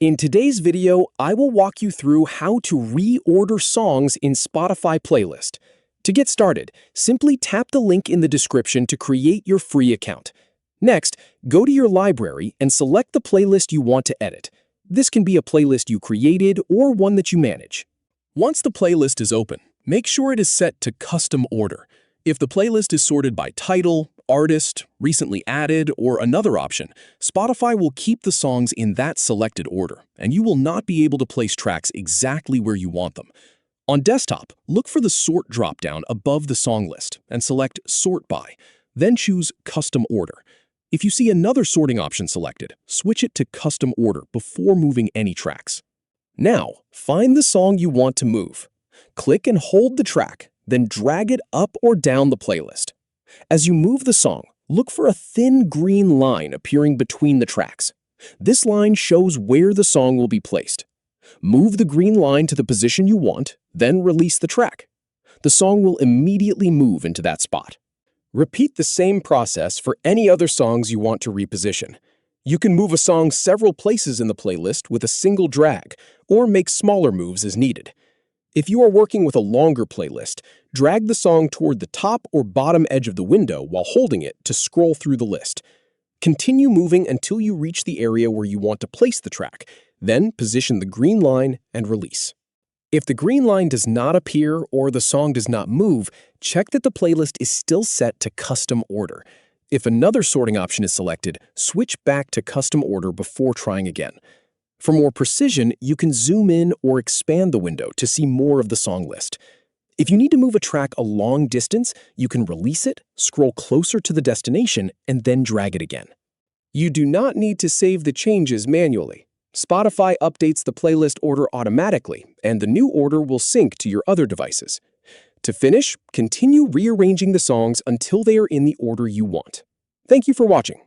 In today's video, I will walk you through how to reorder songs in Spotify playlist. To get started, simply tap the link in the description to create your free account. Next, go to your library and select the playlist you want to edit. This can be a playlist you created or one that you manage. Once the playlist is open, make sure it is set to custom order. If the playlist is sorted by title, artist, recently added, or another option, Spotify will keep the songs in that selected order, and you will not be able to place tracks exactly where you want them. On desktop, look for the Sort dropdown above the song list and select Sort By, then choose Custom Order. If you see another sorting option selected, switch it to Custom Order before moving any tracks. Now, find the song you want to move. Click and hold the track, then drag it up or down the playlist. As you move the song, look for a thin green line appearing between the tracks. This line shows where the song will be placed. Move the green line to the position you want, then release the track. The song will immediately move into that spot. Repeat the same process for any other songs you want to reposition. You can move a song several places in the playlist with a single drag, or make smaller moves as needed. If you are working with a longer playlist, drag the song toward the top or bottom edge of the window while holding it to scroll through the list. Continue moving until you reach the area where you want to place the track, then position the green line and release. If the green line does not appear or the song does not move, check that the playlist is still set to custom order. If another sorting option is selected, switch back to custom order before trying again. For more precision, you can zoom in or expand the window to see more of the song list. If you need to move a track a long distance, you can release it, scroll closer to the destination, and then drag it again. You do not need to save the changes manually. Spotify updates the playlist order automatically, and the new order will sync to your other devices. To finish, continue rearranging the songs until they are in the order you want. Thank you for watching.